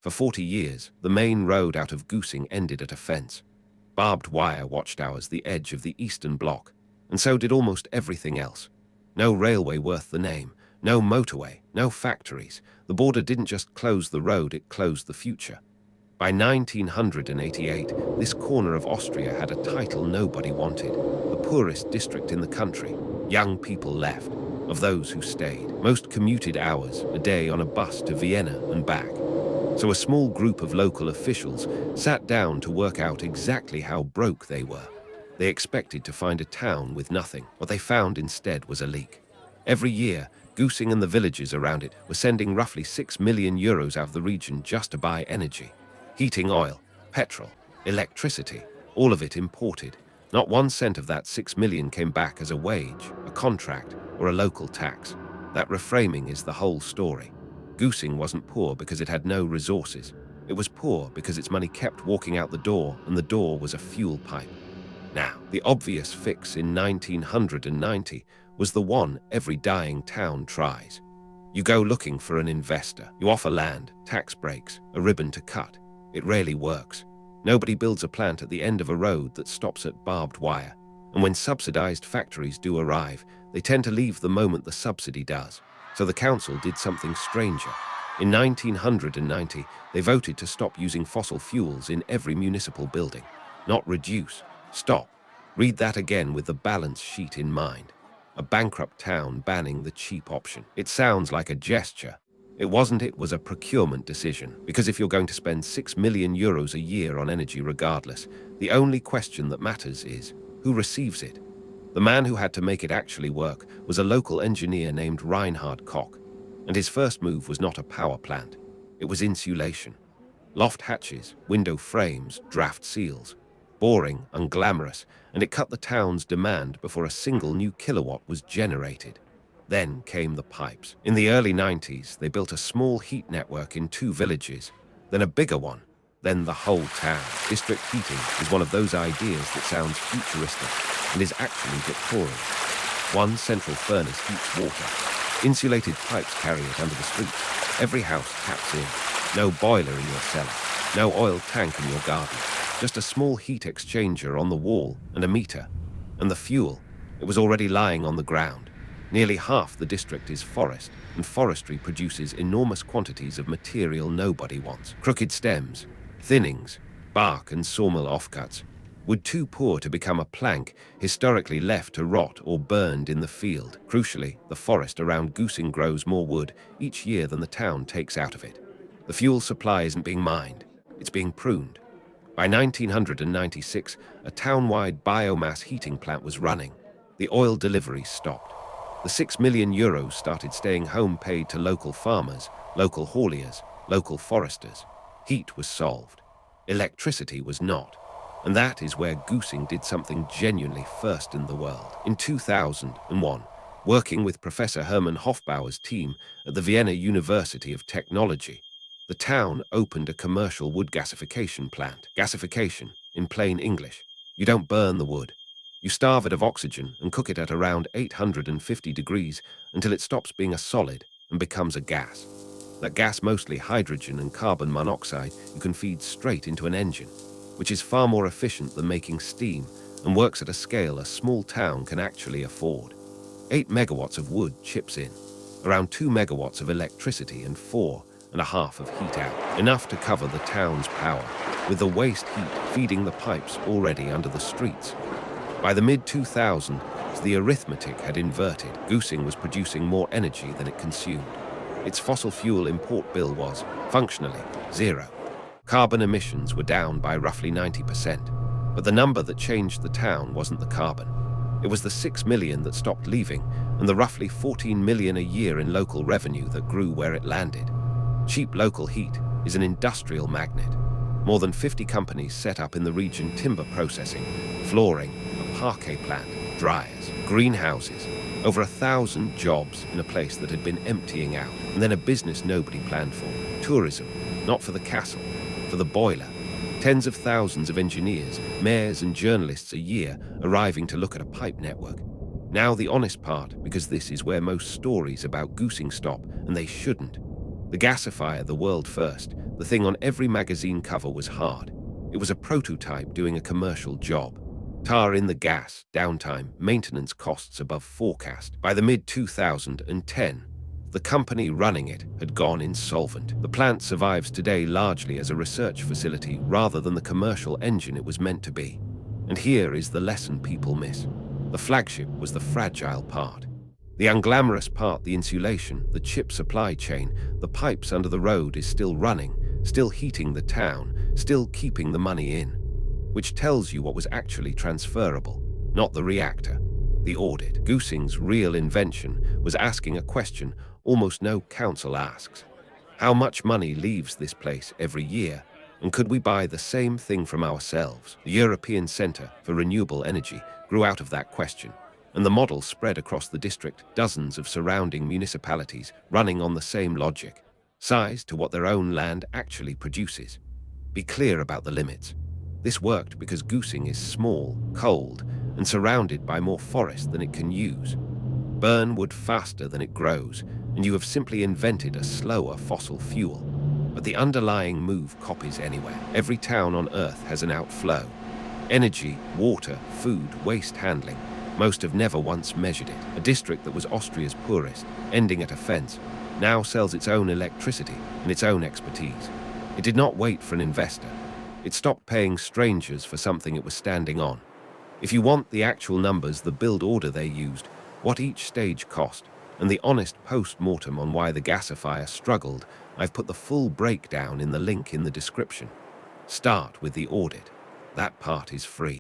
For 40 years, the main road out of Güssing ended at a fence. Barbed wire watchtowers the edge of the eastern bloc, and so did almost everything else. No railway worth the name, no motorway, no factories. The border didn't just close the road, it closed the future. By 1988, this corner of Austria had a title nobody wanted, the poorest district in the country. Young people left. Of those who stayed, most commuted hours a day on a bus to Vienna and back. So a small group of local officials sat down to work out exactly how broke they were. They expected to find a town with nothing. What they found instead was a leak. Every year, Güssing and the villages around it were sending roughly €6 million out of the region just to buy energy. Heating oil, petrol, electricity, all of it imported. Not 1 cent of that $6 million came back as a wage, a contract, or a local tax. That reframing is the whole story. Güssing wasn't poor because it had no resources. It was poor because its money kept walking out the door, and the door was a fuel pipe. Now, the obvious fix in 1990 was the one every dying town tries. You go looking for an investor. You offer land, tax breaks, a ribbon to cut. It rarely works. Nobody builds a plant at the end of a road that stops at barbed wire. And when subsidized factories do arrive, they tend to leave the moment the subsidy does. So the council did something stranger. In 1990, they voted to stop using fossil fuels in every municipal building. Not reduce, stop. Read that again with the balance sheet in mind. A bankrupt town banning the cheap option. It sounds like a gesture. It wasn't. It was a procurement decision. Because if you're going to spend €6 million a year on energy regardless, the only question that matters is, who receives it? The man who had to make it actually work was a local engineer named Reinhard Koch, and his first move was not a power plant. It was insulation. Loft hatches, window frames, draft seals. Boring, unglamorous, and it cut the town's demand before a single new kilowatt was generated. Then came the pipes. In the early 90s, they built a small heat network in 2 villages, then a bigger one, then the whole town. District heating is one of those ideas that sounds futuristic and is actually Victorian. One central furnace heats water. Insulated pipes carry it under the streets. Every house taps in. No boiler in your cellar. No oil tank in your garden. Just a small heat exchanger on the wall and a meter. And the fuel, it was already lying on the ground. Nearly half the district is forest, and forestry produces enormous quantities of material nobody wants. Crooked stems, thinnings, bark and sawmill offcuts. Wood too poor to become a plank, historically left to rot or burned in the field. Crucially, the forest around Güssing grows more wood each year than the town takes out of it. The fuel supply isn't being mined, it's being pruned. By 1996, a town-wide biomass heating plant was running. The oil deliveries stopped. The €6 million started staying home paid to local farmers, local hauliers, local foresters. Heat was solved. Electricity was not. And that is where Güssing did something genuinely first in the world. In 2001, working with Professor Hermann Hofbauer's team at the Vienna University of Technology, the town opened a commercial wood gasification plant. Gasification, in plain English, you don't burn the wood. You starve it of oxygen and cook it at around 850 degrees until it stops being a solid and becomes a gas. That gas, mostly hydrogen and carbon monoxide, you can feed straight into an engine, which is far more efficient than making steam and works at a scale a small town can actually afford. 8 megawatts of wood chips in, around 2 megawatts of electricity and 4.5 of heat out, enough to cover the town's power, with the waste heat feeding the pipes already under the streets. By the mid-2000s, the arithmetic had inverted. Güssing was producing more energy than it consumed. Its fossil fuel import bill was, functionally, zero. Carbon emissions were down by roughly 90%. But the number that changed the town wasn't the carbon. It was the 6 million that stopped leaving and the roughly 14 million a year in local revenue that grew where it landed. Cheap local heat is an industrial magnet. More than 50 companies set up in the region: timber processing, flooring, a parquet plant, dryers, greenhouses. Over 1,000 jobs in a place that had been emptying out. And then a business nobody planned for. Tourism, not for the castle, for the boiler. Tens of thousands of engineers, mayors and journalists a year arriving to look at a pipe network. Now the honest part, because this is where most stories about Güssing stop, and they shouldn't. The gasifier, the world first, The thing on every magazine cover was hard. It was a prototype doing a commercial job. Tar in the gas, downtime, maintenance costs above forecast. By the mid-2010, the company running it had gone insolvent. The plant survives today largely as a research facility rather than the commercial engine it was meant to be. And here is the lesson people miss. The flagship was the fragile part. The unglamorous part, the insulation, the chip supply chain, the pipes under the road is still running, still heating the town, still keeping the money in. Which tells you what was actually transferable, not the reactor, the audit. Güssing's real invention was asking a question almost no council asks. How much money leaves this place every year, and could we buy the same thing from ourselves? The European Centre for Renewable Energy grew out of that question, and the model spread across the district, dozens of surrounding municipalities running on the same logic, sized to what their own land actually produces. Be clear about the limits. This worked because Güssing is small, cold, and surrounded by more forest than it can use. Burn wood faster than it grows, and you have simply invented a slower fossil fuel. But the underlying move copies anywhere. Every town on Earth has an outflow. Energy, water, food, waste handling. Most have never once measured it. A district that was Austria's poorest, ending at a fence, now sells its own electricity and its own expertise. It did not wait for an investor. It stopped paying strangers for something it was standing on. If you want the actual numbers, the build order they used, what each stage cost, and the honest post-mortem on why the gasifier struggled, I've put the full breakdown in the link in the description. Start with the audit. That part is free.